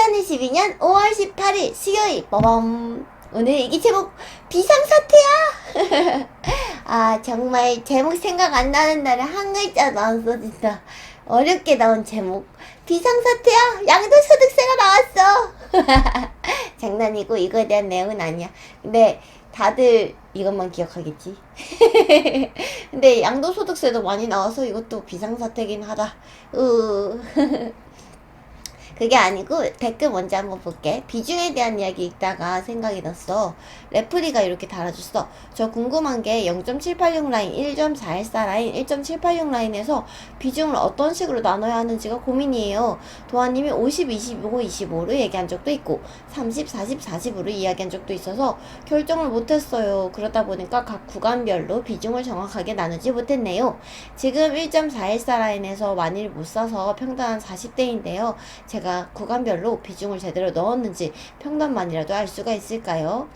2022년 5월 18일 수요일 빠밤. 오늘 일기 제목 비상사태야. 아 정말 제목 생각 안 나는 날에 한 글자 나왔어. 진짜 어렵게 나온 제목 비상사태야. 양도소득세가 나왔어. 장난이고 이거에 대한 내용은 아니야. 근데 다들 이것만 기억하겠지. 근데 양도소득세도 많이 나와서 이것도 비상사태긴 하다. 그게 아니고 댓글 먼저 한번 볼게. 비중에 대한 이야기 읽다가 생각이 났어. 레프리가 이렇게 달아줬어. 저 궁금한 게 0.786 라인, 1.414 라인, 1.786 라인에서 비중을 어떤 식으로 나눠야 하는지가 고민이에요. 도아님이 50, 25, 25로 얘기한 적도 있고 30, 40, 40으로 이야기한 적도 있어서 결정을 못했어요. 그러다 보니까 각 구간별로 비중을 정확하게 나누지 못했네요. 지금 1.414 라인에서 많이 못 사서 평단 40대인데요. 제가 구간별로 비중을 제대로 넣었는지 평단만이라도 알 수가 있을까요?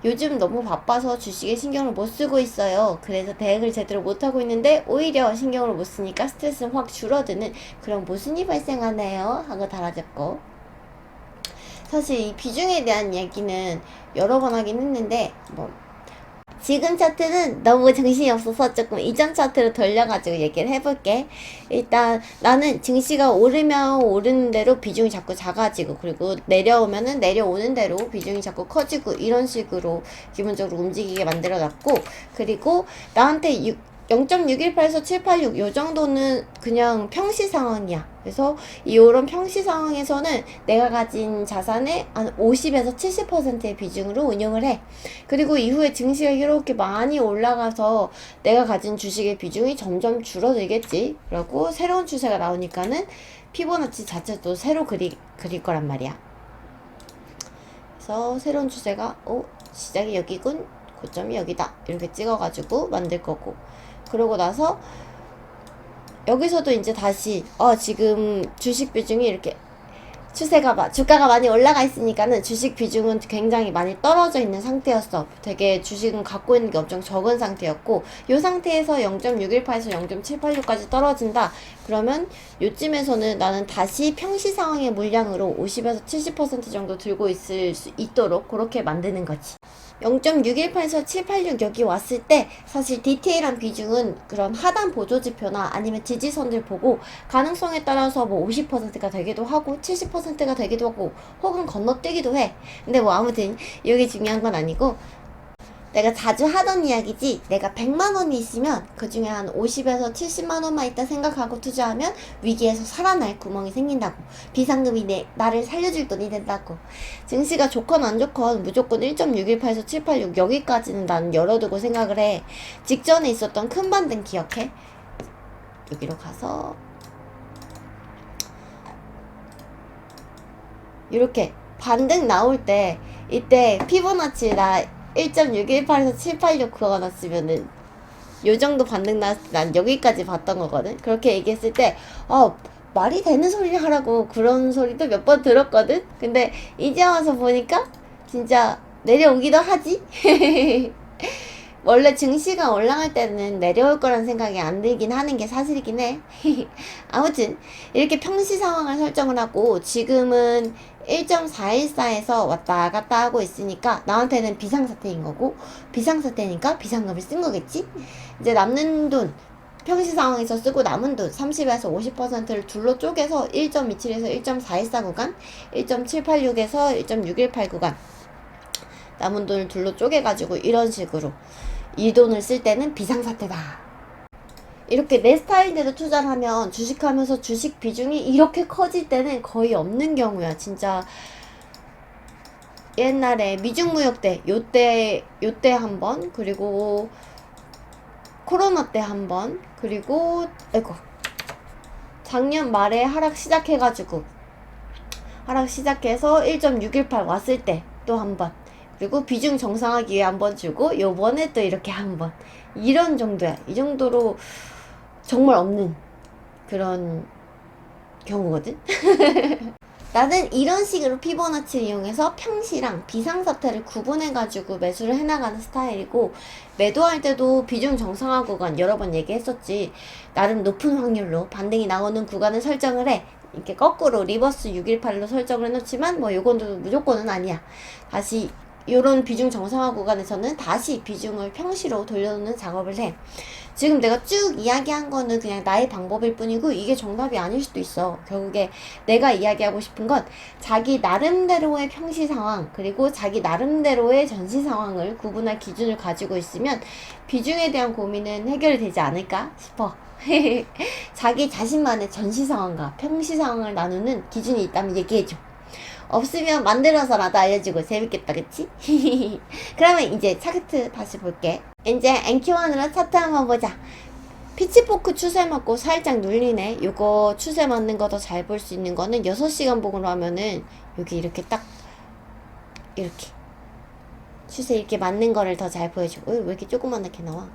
요즘 너무 바빠서 주식에 신경을 못 쓰고 있어요. 그래서 대응을 제대로 못하고 있는데 오히려 신경을 못 쓰니까 스트레스는 확 줄어드는 그런 모순이 발생하네요. 하고 달아줬고, 사실 이 비중에 대한 얘기는 여러 번 하긴 했는데 지금 차트는 너무 정신이 없어서 조금 이전 차트로 돌려가지고 얘기를 해볼게. 일단 나는 증시가 오르면 오르는 대로 비중이 자꾸 작아지고, 그리고 내려오면은 내려오는 대로 비중이 자꾸 커지고, 이런 식으로 기본적으로 움직이게 만들어놨고, 그리고 나한테 0.618에서 786 요 정도는 그냥 평시 상황이야. 그래서 요런 평시 상황에서는 내가 가진 자산의 한 50에서 70%의 비중으로 운용을 해. 그리고 이후에 증시가 이렇게 많이 올라가서 내가 가진 주식의 비중이 점점 줄어들겠지. 그리고 새로운 추세가 나오니까는 피보나치 자체도 새로 그릴 거란 말이야. 그래서 새로운 추세가 시작이 여기군, 고점이 여기다, 이렇게 찍어가지고 만들 거고, 그러고 나서 여기서도 이제 다시 지금 주식 비중이 이렇게 주가가 많이 올라가 있으니까는 주식 비중은 굉장히 많이 떨어져 있는 상태였어. 되게 주식은 갖고 있는 게 엄청 적은 상태였고, 이 상태에서 0.618에서 0.786까지 떨어진다. 그러면 요쯤에서는 나는 다시 평시 상황의 물량으로 50에서 70% 정도 들고 있을 수 있도록 그렇게 만드는 거지. 0.618에서 786 여기 왔을 때 사실 디테일한 비중은 그런 하단 보조지표나 아니면 지지선들 보고 가능성에 따라서 50%가 되기도 하고 70%가 되기도 하고 혹은 건너뛰기도 해. 근데 아무튼 이게 중요한 건 아니고, 내가 자주 하던 이야기지, 내가 100만원이 있으면 그 중에 한 50에서 70만원만 있다 생각하고 투자하면 위기에서 살아날 구멍이 생긴다고. 비상금이 나를 살려줄 돈이 된다고. 증시가 좋건 안 좋건 무조건 1.618에서 786 여기까지는 나는 열어두고 생각을 해. 직전에 있었던 큰 반등 기억해? 여기로 가서 이렇게 반등 나올 때, 이때 피보나치 나 1.618에서 786 그거 났으면은 요 정도 반등 났을 때 난 여기까지 봤던 거거든. 그렇게 얘기했을 때 말이 되는 소리를 하라고 그런 소리도 몇 번 들었거든. 근데 이제 와서 보니까 진짜 내려오기도 하지. 원래 증시가 올라갈 때는 내려올 거란 생각이 안 들긴 하는 게 사실이긴 해. 아무튼 이렇게 평시 상황을 설정을 하고, 지금은 1.414에서 왔다 갔다 하고 있으니까 나한테는 비상사태인 거고, 비상사태니까 비상금을 쓴 거겠지. 이제 남는 돈, 평시 상황에서 쓰고 남은 돈 30에서 50%를 둘로 쪼개서 1.27에서 1.414 구간, 1.786에서 1.618 구간 남은 돈을 둘로 쪼개가지고 이런 식으로 이 돈을 쓸 때는 비상사태다. 이렇게 내 스타일대로 투자를 하면, 주식하면서 주식 비중이 이렇게 커질 때는 거의 없는 경우야. 진짜 옛날에 미중무역 때 요때 한 번, 그리고 코로나 때 한 번, 그리고 작년 말에 하락 시작해서 1.618 왔을 때 또 한 번, 그리고 비중 정상화기 위해 한 번 주고 요번에 또 이렇게 한 번, 이런 정도야. 이 정도로 정말 없는 그런 경우거든. 나는 이런 식으로 피보나치를 이용해서 평시랑 비상사태를 구분해가지고 매수를 해나가는 스타일이고, 매도할 때도 비중 정상화 구간 여러 번 얘기했었지. 나름 높은 확률로 반등이 나오는 구간을 설정을 해. 이렇게 거꾸로 리버스 618로 설정을 해놓지만 뭐 요건 무조건은 아니야. 다시 요런 비중 정상화 구간에서는 다시 비중을 평시로 돌려놓는 작업을 해. 지금 내가 쭉 이야기한 거는 그냥 나의 방법일 뿐이고 이게 정답이 아닐 수도 있어. 결국에 내가 이야기하고 싶은 건 자기 나름대로의 평시 상황 그리고 자기 나름대로의 전시 상황을 구분할 기준을 가지고 있으면 비중에 대한 고민은 해결이 되지 않을까 싶어. 자기 자신만의 전시 상황과 평시 상황을 나누는 기준이 있다면 얘기해줘. 없으면 만들어서라도 알려주고 재밌겠다, 그치? 그러면 이제 차트 다시 볼게. 이제 NQ1으로 차트 한번 보자. 피치포크 추세 맞고 살짝 눌리네. 요거 추세 맞는 거 더 잘 볼 수 있는 거는 6시간 봉으로 하면은 여기 이렇게 딱 이렇게 추세 이렇게 맞는 거를 더 잘 보여줘. 왜 이렇게 조그만하게 나와?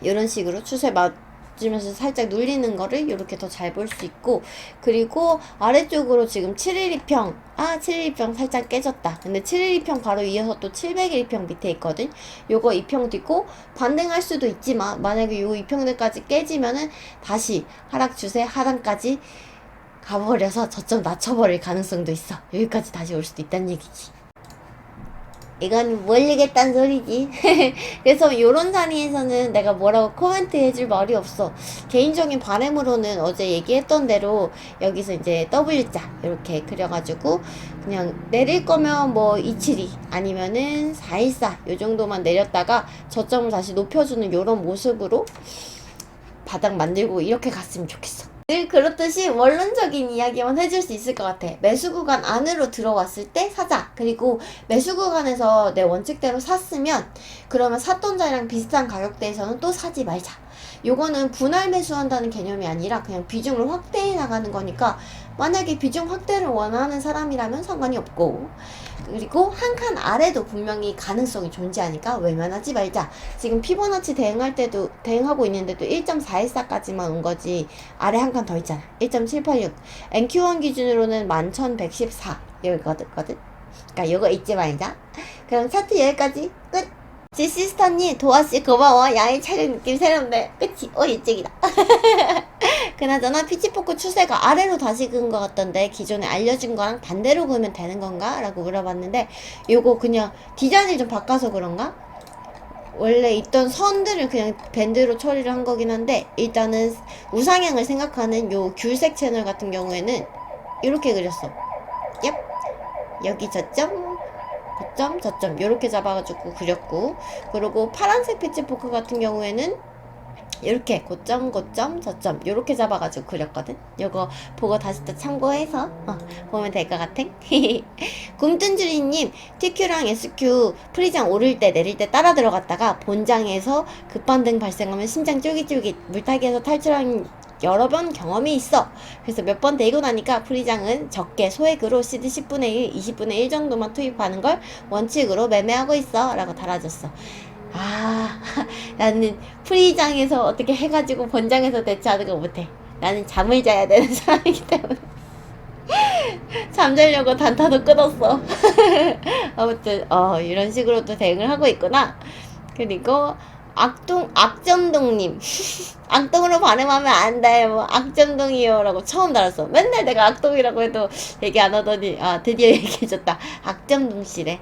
이런 식으로 추세 맞으면서 살짝 눌리는 거를 이렇게 더 잘 볼 수 있고, 그리고 아래쪽으로 지금 712평 712평 살짝 깨졌다. 근데 712평 바로 이어서 또 701평 밑에 있거든. 요거 2평 딛고 반등할 수도 있지만 만약에 요 2평대까지 깨지면은 다시 하락 추세 하단까지 가버려서 저점 낮춰버릴 가능성도 있어. 여기까지 다시 올 수도 있다는 얘기지. 이건 몰리겠다는 소리지. 그래서 요런 자리에서는 내가 뭐라고 코멘트 해줄 말이 없어. 개인적인 바람으로는 어제 얘기했던 대로 여기서 이제 W자 이렇게 그려가지고 그냥 내릴 거면 뭐 272 아니면은 414 요 정도만 내렸다가 저점을 다시 높여주는 요런 모습으로 바닥 만들고 이렇게 갔으면 좋겠어. 늘 그렇듯이 원론적인 이야기만 해줄 수 있을 것 같아. 매수 구간 안으로 들어왔을 때 사자. 그리고 매수 구간에서 내 원칙대로 샀으면 그러면 샀던 자리랑 비슷한 가격대에서는 또 사지 말자. 요거는 분할 매수한다는 개념이 아니라 그냥 비중을 확대해 나가는 거니까 만약에 비중 확대를 원하는 사람이라면 상관이 없고, 그리고 한 칸 아래도 분명히 가능성이 존재하니까 외면하지 말자. 지금 피보나치 대응할 때도 대응하고 있는데도 1.414까지만 온 거지 아래 한 칸 더 있잖아. 1.786 NQ1 기준으로는 11,114 여기거든. 그러니까 이거 잊지 말자. 그럼 차트 여기까지 끝. 지시스터님 도아씨 고마워. 야외 촬영 느낌 새롭네. 그치? 이쪽이다. 그나저나 피치포크 추세가 아래로 다시 그은 것 같던데 기존에 알려준 거랑 반대로 그으면 되는 건가? 라고 물어봤는데 요거 그냥 디자인을 좀 바꿔서 그런가? 원래 있던 선들을 그냥 밴드로 처리를 한 거긴 한데 일단은 우상향을 생각하는 요 귤색 채널 같은 경우에는 이렇게 그렸어. 얍. 여기 저점 요렇게 잡아가지고 그렸고, 그리고 파란색 피치포크 같은 경우에는 이렇게 고점 저점 요렇게 잡아가지고 그렸거든. 요거 보고 다시 또 참고해서 보면 될 것 같아. 굼뜬주리님, TQ랑 SQ 프리장 오를 때 내릴 때 따라 들어갔다가 본장에서 급반등 발생하면 심장 쫄깃쫄깃 물타기에서 탈출한 여러 번 경험이 있어. 그래서 몇 번 되고 나니까 프리장은 적게 소액으로 시드 10분의 1, 20분의 1 정도만 투입하는 걸 원칙으로 매매하고 있어 라고 달아줬어. 나는 프리장에서 어떻게 해가지고 본장에서 대처하는 거 못해. 나는 잠을 자야 되는 사람이기 때문에 잠자려고 단타도 끊었어. 아무튼 이런 식으로도 대응을 하고 있구나. 그리고 악점동님 악동으로 발음하면 안 돼. 뭐 악점동이요 라고 처음 달았어. 맨날 내가 악동이라고 해도 얘기 안 하더니 드디어 얘기해줬다. 악점동씨래.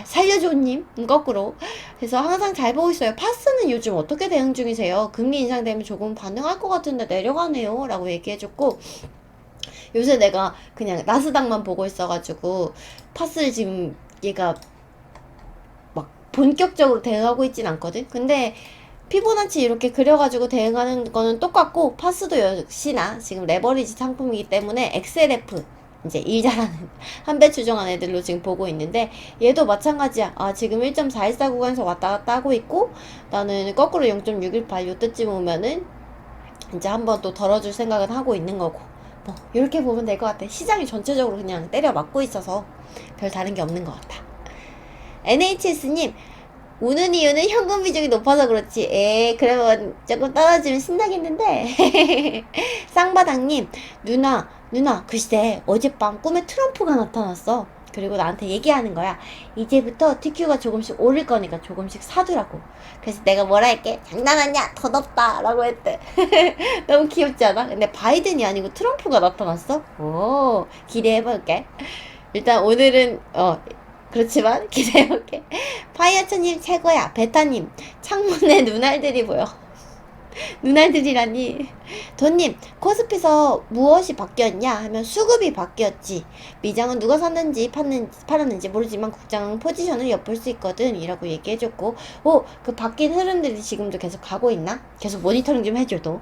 살려줘님 거꾸로. 그래서 항상 잘 보고 있어요. 파스는 요즘 어떻게 대응 중이세요? 금리 인상되면 조금 반응할 것 같은데 내려가네요 라고 얘기해줬고, 요새 내가 그냥 나스닥만 보고 있어가지고 파스를 지금 얘가 막 본격적으로 대응하고 있진 않거든. 근데 피보나치 이렇게 그려가지고 대응하는 거는 똑같고, 파스도 역시나 지금 레버리지 상품이기 때문에 XLF 이제 일 잘하는 한배 추정한 애들로 지금 보고 있는데, 얘도 마찬가지야. 지금 1.414 구간에서 왔다 갔다 하고 있고, 나는 거꾸로 0.618 요때쯤 오면은 이제 한번 또 덜어줄 생각은 하고 있는 거고, 뭐 이렇게 보면 될 것 같아. 시장이 전체적으로 그냥 때려 맞고 있어서 별 다른 게 없는 것 같아. NHS님, 우는 이유는 현금 비중이 높아서 그렇지. 그러면 조금 떨어지면 신나겠는데. 쌍바닥님, 누나 글쎄 어젯밤 꿈에 트럼프가 나타났어. 그리고 나한테 얘기하는 거야. 이제부터 TQ가 조금씩 오를 거니까 조금씩 사두라고. 그래서 내가 뭐라 할게? 장난하냐? 더 높다 라고 했대. 너무 귀엽지 않아? 근데 바이든이 아니고 트럼프가 나타났어? 오, 기대해볼게. 일단 오늘은 그렇지만 기대해볼게. 파이어츠님 최고야. 베타님 창문에 눈알들이 보여. 눈알들이라니. 돈님 코스피서 무엇이 바뀌었냐 하면 수급이 바뀌었지. 미장은 누가 샀는지 팔았는지 모르지만 국장 포지션을 엿볼 수 있거든 이라고 얘기해줬고, 그 바뀐 흐름들이 지금도 계속 가고 있나? 계속 모니터링 좀 해줘 도.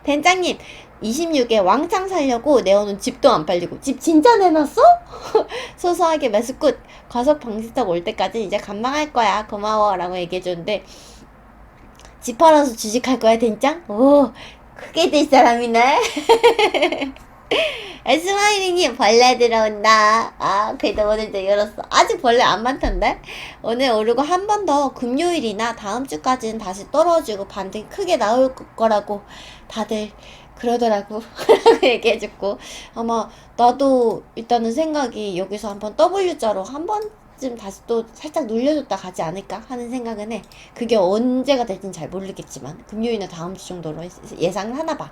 된장님 26에 왕창 살려고 내어놓은 집도 안 팔리고 집 진짜 내놨어? 소소하게 매수꾼 과속 방지턱 올 때까지 이제 감망할 거야 고마워 라고 얘기해줬는데, 집 팔아서 주식할 거야 된장? 오, 크게 될 사람이네. 스마일링님 벌레 들어온다. 그래도 오늘도 열었어. 아직 벌레 안 많던데? 오늘 오르고 한 번 더 금요일이나 다음 주까지는 다시 떨어지고 반등이 크게 나올 거라고 다들 그러더라고. 라고 얘기해줬고, 아마 나도 일단은 생각이 여기서 한번 W자로 한 번쯤 다시 또 살짝 눌려줬다 가지 않을까 하는 생각은 해. 그게 언제가 될진 잘 모르겠지만 금요일이나 다음 주 정도로 예상을 하나 봐.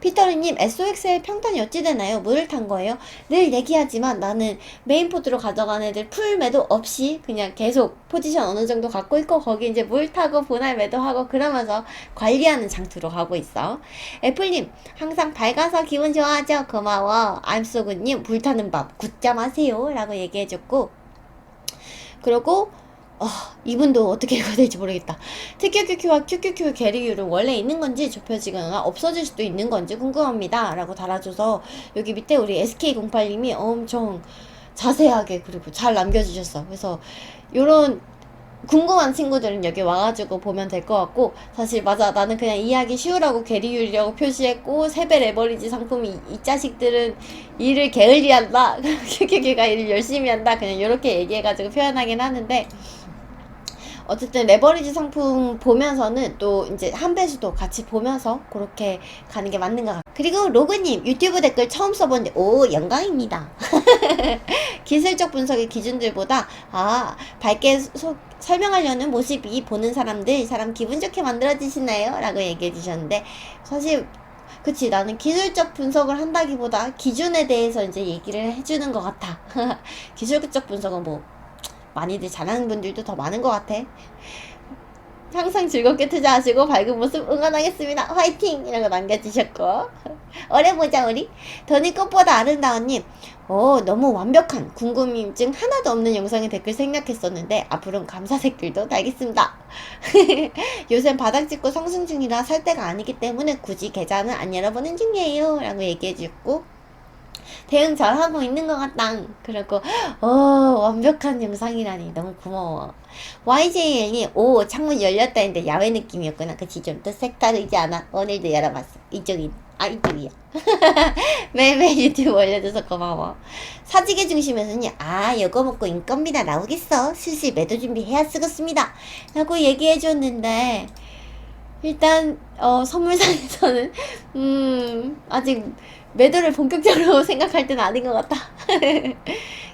피터리님 SOXL 평단이 어찌 되나요? 뭐를 탄 거예요? 늘 얘기하지만 나는 메인포트로 가져간 애들 풀 매도 없이 그냥 계속 포지션 어느 정도 갖고 있고, 거기 이제 물 타고 분할 매도하고 그러면서 관리하는 장투로 가고 있어. 애플님 항상 밝아서 기분 좋아하죠? 고마워. 암소구님 불타는 밤 굳잠 하세요 라고 얘기해줬고, 그리고 이분도 어떻게 읽어야 될지 모르겠다. TQQQ와 QQQ 계리율은 원래 있는 건지 좁혀지거나 없어질 수도 있는 건지 궁금합니다 라고 달아줘서, 여기 밑에 우리 SK08님이 엄청 자세하게 그리고 잘 남겨주셨어. 그래서 요런 궁금한 친구들은 여기 와가지고 보면 될 것 같고, 사실 맞아, 나는 그냥 이해하기 쉬우라고 계리율이라고 표시했고, 세배 레버리지 상품이 이 자식들은 일을 게을리한다 QQQ가 일을 열심히 한다 그냥 요렇게 얘기해가지고 표현하긴 하는데, 어쨌든 레버리지 상품 보면서는 또 이제 한 배수도 같이 보면서 그렇게 가는 게 맞는 것 같아요. 그리고 로그님 유튜브 댓글 처음 써본데 영광입니다. 기술적 분석의 기준들보다 밝게 설명하려는 모습이 보는 사람 기분 좋게 만들어지시나요? 라고 얘기해 주셨는데, 사실 그치, 나는 기술적 분석을 한다기보다 기준에 대해서 이제 얘기를 해주는 것 같아. 기술적 분석은 뭐 많이들 잘하는 분들도 더 많은 것 같아. 항상 즐겁게 투자하시고 밝은 모습 응원하겠습니다. 화이팅! 이라고 남겨주셨고, 오래 보자 우리. 돈이 꽃보다 아름다운님 너무 완벽한 궁금증 하나도 없는 영상에 댓글 생략했었는데 앞으로는 감사 댓글도 달겠습니다. 요새 바닥 찍고 상승 중이라 살 때가 아니기 때문에 굳이 계좌는 안 열어보는 중이에요 라고 얘기해주고, 대응 잘하고 있는 것 같다. 그리고 완벽한 영상이라니 너무 고마워. YJL님 창문 열렸다 했는데 야외 느낌이었구나. 그치, 좀 더 색다르지 않아? 오늘도 열어봤어. 이쪽이야. 매일매일 유튜브 올려줘서 고마워. 사직의 중심에서는 요거 먹고 인건비나 나오겠어. 슬슬 매도 준비해야 쓰겠습니다 라고 얘기해줬는데, 일단 선물상에서는 아직 매도를 본격적으로 생각할 때는 아닌 것 같다.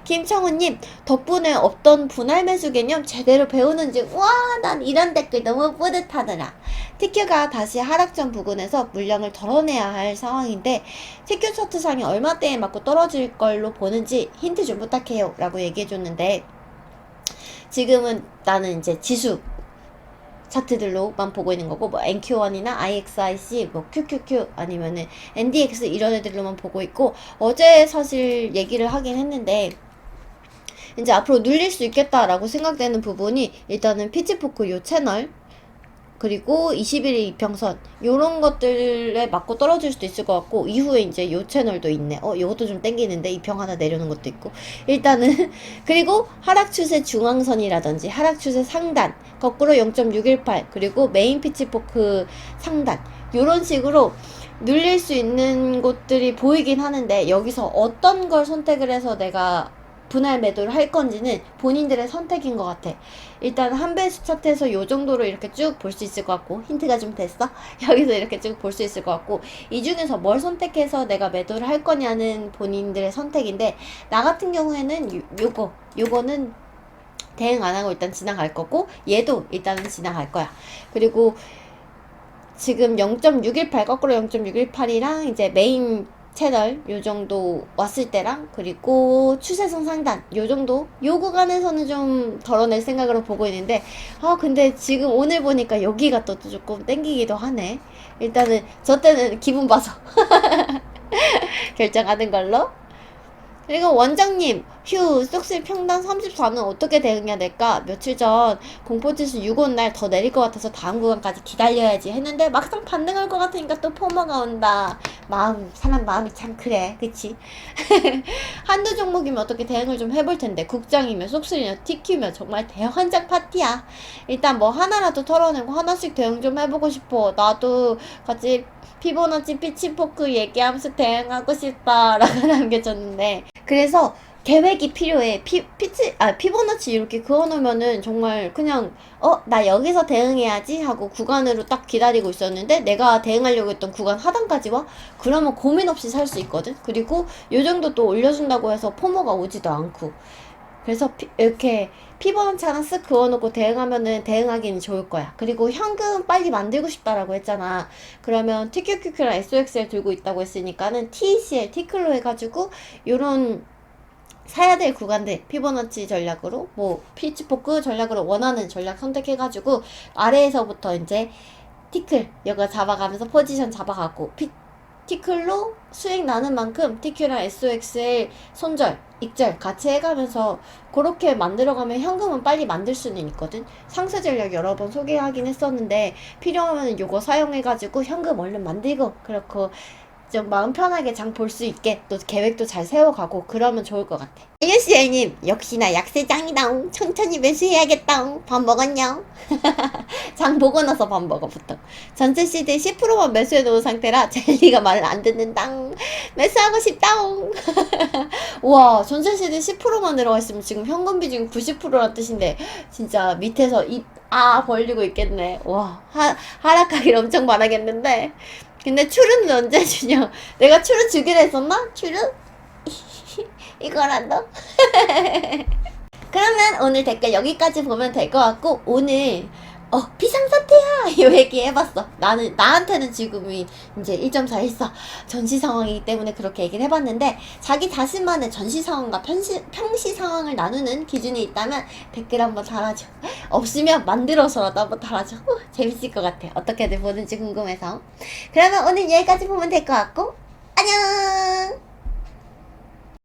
김청우님 덕분에 없던 분할 매수 개념 제대로 배우는 중. 난 이런 댓글 너무 뿌듯하더라. TQ가 다시 하락전 부근에서 물량을 덜어내야 할 상황인데 TQ 차트상이 얼마대에 맞고 떨어질 걸로 보는지 힌트 좀 부탁해요 라고 얘기해줬는데, 지금은 나는 이제 지수 차트들로만 보고 있는 거고, 뭐 NQ1이나 IXIC, 뭐 QQQ 아니면은 NDX 이런 애들로만 보고 있고, 어제 사실 얘기를 하긴 했는데 이제 앞으로 눌릴 수 있겠다라고 생각되는 부분이 일단은 피치포크 요 채널, 그리고 21일 이평선 요런 것들에 맞고 떨어질 수도 있을 것 같고, 이후에 이제 요 채널도 있네. 요것도 좀 땡기는데 이평 하나 내려오는 것도 있고, 일단은 그리고 하락 추세 중앙선이라든지 하락 추세 상단 거꾸로 0.618 그리고 메인 피치포크 상단 요런 식으로 눌릴 수 있는 곳들이 보이긴 하는데, 여기서 어떤 걸 선택을 해서 내가 분할 매도를 할 건지는 본인들의 선택인 것 같아. 일단 한배수 차트에서 요 정도로 이렇게 쭉 볼 수 있을 것 같고, 힌트가 좀 됐어? 여기서 이렇게 쭉 볼 수 있을 것 같고, 이 중에서 뭘 선택해서 내가 매도를 할 거냐는 본인들의 선택인데, 나 같은 경우에는 요거는 대응 안 하고 일단 지나갈 거고, 얘도 일단은 지나갈 거야. 그리고 지금 0.618 거꾸로 0.618이랑 이제 메인 채널 요 정도 왔을 때랑, 그리고 추세선 상단 요 정도 요 구간에서는 좀 덜어낼 생각으로 보고 있는데, 근데 지금 오늘 보니까 여기가 또 조금 땡기기도 하네. 일단은 저 때는 기분 봐서 결정하는 걸로. 그리고 원장님, 휴, 쏙실 평당 34는 어떻게 대응해야 될까? 며칠 전 공포지수 6 온 날 더 내릴 것 같아서 다음 구간까지 기다려야지 했는데 막상 반등할 것 같으니까 또 포머가 온다. 사람 마음이 참 그래. 그치? 한두 종목이면 어떻게 대응을 좀 해볼 텐데, 국장이며 쏙실이며 TQ며 정말 대환장 파티야. 일단 뭐 하나라도 털어내고 하나씩 대응 좀 해보고 싶어. 나도 같이 피보나치 피치포크 얘기하면서 대응하고 싶다 라고 남겨줬는데, 그래서 계획이 필요해. 피보나치 이렇게 그어놓으면은 정말 그냥 나 여기서 대응해야지 하고 구간으로 딱 기다리고 있었는데, 내가 대응하려고 했던 구간 하단까지 와? 그러면 고민 없이 살 수 있거든. 그리고 요 정도 또 올려준다고 해서 포모가 오지도 않고, 그래서 이렇게 피보나치 하나 쓱 그어놓고 대응하면은 대응하기는 좋을 거야. 그리고 현금 빨리 만들고 싶다라고 했잖아. 그러면 TQQQ랑 SOXL 들고 있다고 했으니까는 TECL, 티클로 해가지고 요런 사야 될 구간들 피보나치 전략으로, 뭐 피치포크 전략으로 원하는 전략 선택해가지고 아래에서부터 이제 티클 여가 잡아가면서 포지션 잡아가고, 티클로 수익 나는 만큼 TQ랑 SOXL 손절, 익절 같이 해가면서 그렇게 만들어가면 현금은 빨리 만들 수는 있거든. 상세 전략 여러 번 소개하긴 했었는데, 필요하면 요거 사용해가지고 현금 얼른 만들고, 그렇고 좀 마음 편하게 장 볼 수 있게 또 계획도 잘 세워가고 그러면 좋을 것 같아. 알겠어요님, 역시나 약세장이다. 천천히 매수해야겠다. 밥 먹었냐? 장 보고 나서 밥 먹어 보통. 전체 시드 10%만 매수해 놓은 상태라 젤리가 말을 안 듣는다. 매수하고 싶다. 우와, 전체 시드 10%만 들어가 있으면 지금 현금 비중 90%란 뜻인데, 진짜 밑에서 입 벌리고 있겠네. 와, 하락하길 엄청 바라겠는데. 근데 추르는 언제 주냐? 내가 추르 주기로 했었나? 추르? 이거라도? 그러면 오늘 댓글 여기까지 보면 될 것 같고, 오늘 비상사태야! 이 얘기 해봤어. 나한테는 지금이 이제 1.414 전시 상황이기 때문에 그렇게 얘기를 해봤는데, 자기 자신만의 전시 상황과 평시 상황을 나누는 기준이 있다면 댓글 한번 달아줘. 없으면 만들어서라도 한번 달아줘. 재밌을 것 같아. 어떻게들 보는지 궁금해서. 그러면 오늘 여기까지 보면 될 것 같고, 안녕!